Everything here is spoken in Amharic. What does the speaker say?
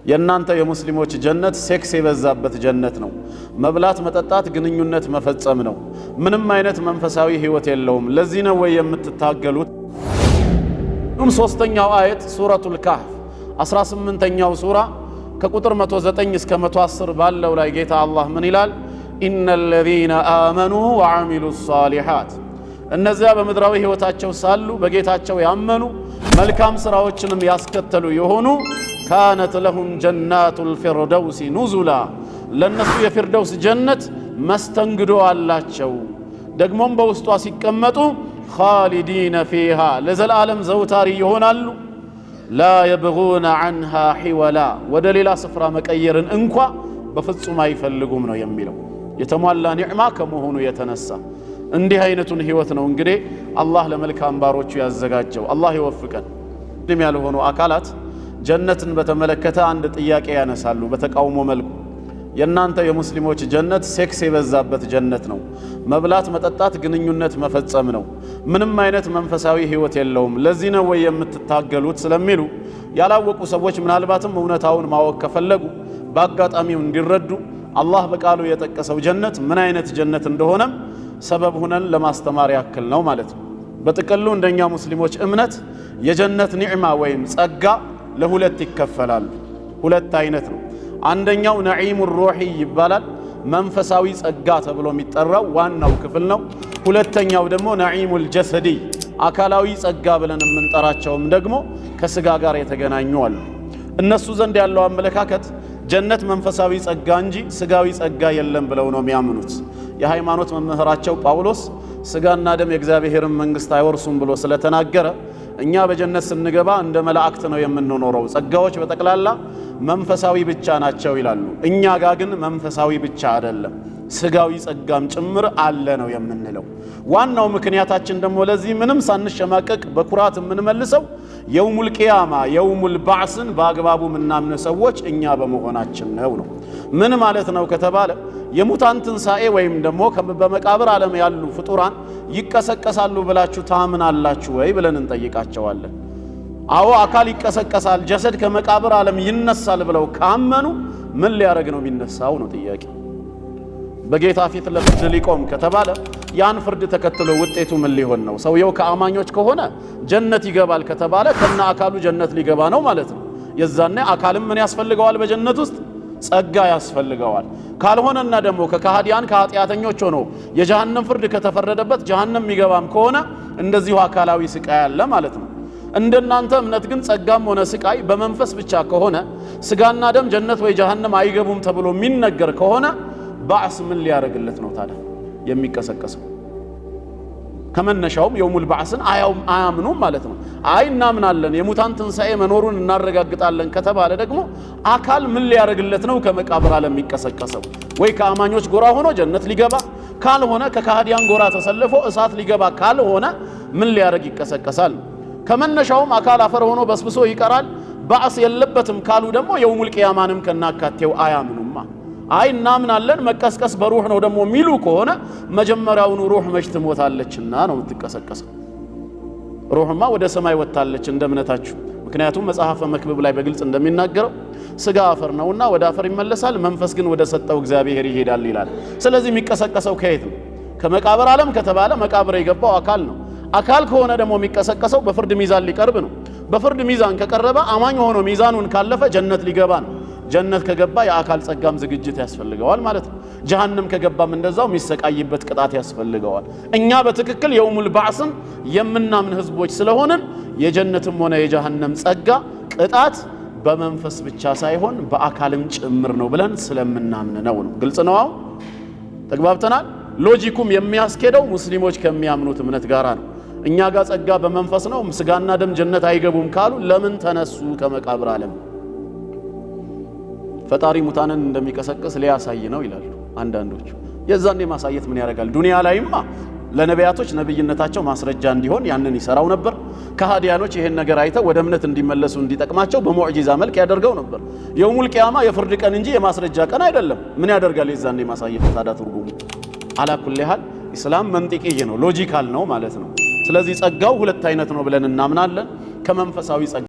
የናንተ የሙስሊሞች ጀነት ሴክስ የበዛበት ጀነት ነው። መብላት፣ መጠጣት፣ ግንኙነት መፈጸም ነው። ምንም አይነት መንፈሳዊ ህይወት የለውም። ለዚህ ነው ወይ የምትታገሉት? ሶስተኛው አየት ሱረቱል ካህፍ 18ኛው ሱራ ከቁጥር 109 እስከ 110 ባለው ላይ ጌታ አላህ ምን ይላል? ኢነል ለዚነ አመኑ ወዐሚሉ ሷሊሓት፣ እነዚያ በምድራዊ ህይወታቸው ሳሉ በጌታቸው ያመኑ መልካም ስራዎችንም ያስከተሉ የሆኑ ካነት ለሁም ጀናቱል ፊርደውሲ ኑዙላ፣ ለነሱ የፊርደውስ ጀነት መስተንግዶ አላቸው። ደግሞም በውስጧ ሲቀመጡ ኻሊዲነ ፊሃ፣ ለዘላለም ዘውታሪ ይሆናሉ። ላ የብጉነ ዐንሃ ሒወላ፣ ወደ ሌላ ስፍራ መቀየርን እንኳ በፍጹም አይፈልጉም ነው የሚለው። የተሟላ ኒዕማ ከመሆኑ የተነሳ እንዲህ አይነቱን ህይወት ነው እንግዲህ አላህ ለመልካም ባሮቹ ያዘጋጀው። አላህ ይወፍቀን። ድም ያልሆኑ አካላት ጀነትን በተመለከተ አንድ ጥያቄ ያነሳሉ በተቃውሞ መልኩ። የናንተ የሙስሊሞች ጀነት ሴክስ የበዛበት ጀነት ነው። መብላት፣ መጠጣት፣ ግንኙነት መፈጸም ነው። ምንም አይነት መንፈሳዊ ህይወት የለውም። ለዚህ ነው ወይ የምትታገሉት ስለሚሉ ያላወቁ ሰዎች ምናልባትም እውነታውን ማወቅ ከፈለጉ በአጋጣሚው እንዲረዱ አላህ በቃሉ የጠቀሰው ጀነት ምን አይነት ጀነት እንደሆነም ሰበብ ሆነን ለማስተማር ያክል ነው ማለት ነው። በጥቅሉ እንደኛ ሙስሊሞች እምነት የጀነት ኒዕማ ወይም ጸጋ ለሁለት ይከፈላል። ሁለት አይነት ነው። አንደኛው ነዒሙ ሩሒ ይባላል፣ መንፈሳዊ ጸጋ ተብሎ የሚጠራው ዋናው ክፍል ነው። ሁለተኛው ደግሞ ነዒሙል ጀሰዲ፣ አካላዊ ጸጋ ብለን የምንጠራቸውም ደግሞ ከስጋ ጋር የተገናኙ አሉ። እነሱ ዘንድ ያለው አመለካከት ጀነት መንፈሳዊ ጸጋ እንጂ ስጋዊ ጸጋ የለም ብለው ነው የሚያምኑት። የሃይማኖት መምህራቸው ጳውሎስ ስጋና ደም የእግዚአብሔርን መንግስት አይወርሱም ብሎ ስለተናገረ እኛ በጀነት ስንገባ እንደ መላእክት ነው የምንኖረው፣ ጸጋዎች በጠቅላላ መንፈሳዊ ብቻ ናቸው ይላሉ። እኛ ጋር ግን መንፈሳዊ ብቻ አይደለም፣ ስጋዊ ጸጋም ጭምር አለ ነው የምንለው። ዋናው ምክንያታችን ደግሞ ለዚህ ምንም ሳንሸማቀቅ በኩራት የምንመልሰው የውሙል ቂያማ የውሙል ባዕስን በአግባቡ ምናምን ሰዎች እኛ በመሆናችን ነው። ምን ማለት ነው ከተባለ የሙታን ትንሣኤ ወይም ደግሞ በመቃብር ዓለም ያሉ ፍጡራን ይቀሰቀሳሉ ብላችሁ ታምናላችሁ ወይ ብለን እንጠይቃቸዋለን። አዎ አካል ይቀሰቀሳል፣ ጀሰድ ከመቃብር ዓለም ይነሳል ብለው ካመኑ ምን ሊያደርግ ነው የሚነሳው ነው ጥያቄ። በጌታ ፊት ለፍርድ ሊቆም ከተባለ ያን ፍርድ ተከትሎ ውጤቱ ምን ሊሆን ነው? ሰውየው ከአማኞች ከሆነ ጀነት ይገባል ከተባለ ከነ አካሉ ጀነት ሊገባ ነው ማለት ነው። የዛኔ አካልም ምን ያስፈልገዋል? በጀነት ውስጥ ጸጋ ያስፈልገዋል። ካልሆነና ደግሞ ከካህዲያን ከኃጢአተኞች ሆኖ የጀሃነም ፍርድ ከተፈረደበት ጀሃነም የሚገባም ከሆነ እንደዚሁ አካላዊ ስቃይ አለ ማለት ነው። እንደናንተ እምነት ግን ጸጋም ሆነ ስቃይ በመንፈስ ብቻ ከሆነ ስጋና ደም ጀነት ወይ ጀሃነም አይገቡም ተብሎ የሚነገር ከሆነ ባዕስ ምን ሊያደርግለት ነው ታዲያ የሚቀሰቀሰው? ከመነሻውም የውሙል ባዕስን አያምኑም ማለት ነው። አይ እናምናለን የሙታን ትንሣኤ መኖሩን እናረጋግጣለን ከተባለ ደግሞ አካል ምን ሊያደርግለት ነው ከመቃብር ዓለም የሚቀሰቀሰው? ወይ ከአማኞች ጎራ ሆኖ ጀነት ሊገባ ካልሆነ ከካህዲያን ጎራ ተሰልፎ እሳት ሊገባ ካልሆነ ምን ሊያደርግ ይቀሰቀሳል? ከመነሻውም አካል አፈር ሆኖ በስብሶ ይቀራል ባዕስ የለበትም ካሉ ደግሞ የውሙል ቂያማንም ከናካቴው አያምኑማ። አይ እናምናለን መቀስቀስ በሩህ ነው ደግሞ የሚሉ ከሆነ መጀመሪያውኑ ሩህ መች ትሞታለችና ነው የምትቀሰቀሰው። ሩህማ ወደ ሰማይ ወጣለች እንደ እምነታችሁ። ምክንያቱም መጽሐፈ መክብብ ላይ በግልጽ እንደሚናገረው ስጋ አፈር ነውና ወደ አፈር ይመለሳል፣ መንፈስ ግን ወደ ሰጠው እግዚአብሔር ይሄዳል ይላል። ስለዚህ የሚቀሰቀሰው ከየት ነው? ከመቃብር ዓለም ከተባለ መቃብር የገባው አካል ነው። አካል ከሆነ ደግሞ የሚቀሰቀሰው በፍርድ ሚዛን ሊቀርብ ነው። በፍርድ ሚዛን ከቀረበ አማኝ ሆኖ ሚዛኑን ካለፈ ጀነት ሊገባ ነው። ጀነት ከገባ የአካል ጸጋም ዝግጅት ያስፈልገዋል ማለት ነው። ጀሃነም ከገባም እንደዛው የሚሰቃይበት ቅጣት ያስፈልገዋል። እኛ በትክክል የውሙል ባዕስን የምናምን ህዝቦች ስለሆንን የጀነትም ሆነ የጀሃነም ጸጋ ቅጣት በመንፈስ ብቻ ሳይሆን በአካልም ጭምር ነው ብለን ስለምናምን ነው። ግልጽ ነው? አሁን ተግባብተናል? ሎጂኩም የሚያስኬደው ሙስሊሞች ከሚያምኑት እምነት ጋራ ነው። እኛ ጋር ጸጋ በመንፈስ ነው፣ ስጋና ደም ጀነት አይገቡም ካሉ ለምን ተነሱ ከመቃብር ዓለም? ፈጣሪ ሙታንን እንደሚቀሰቅስ ሊያሳይ ነው ይላሉ አንዳንዶቹ። የዛኔ ማሳየት ምን ያደርጋል? ዱንያ ላይማ ለነቢያቶች ነብይነታቸው ማስረጃ እንዲሆን ያንን ይሰራው ነበር። ከሃዲያኖች ይሄን ነገር አይተው ወደ እምነት እንዲመለሱ እንዲጠቅማቸው በሙዕጂዛ መልክ ያደርገው ነበር። የውሙል ቂያማ የፍርድ ቀን እንጂ የማስረጃ ቀን አይደለም። ምን ያደርጋል? የዛኔ ማሳየት ታዲያ ትርጉሙ አላ ኩሊ ሃል ኢስላም መንጢቅይ ነው፣ ሎጂካል ነው ማለት ነው። ስለዚህ ጸጋው ሁለት አይነት ነው ብለን እናምናለን። ከመንፈሳዊ ጸጋ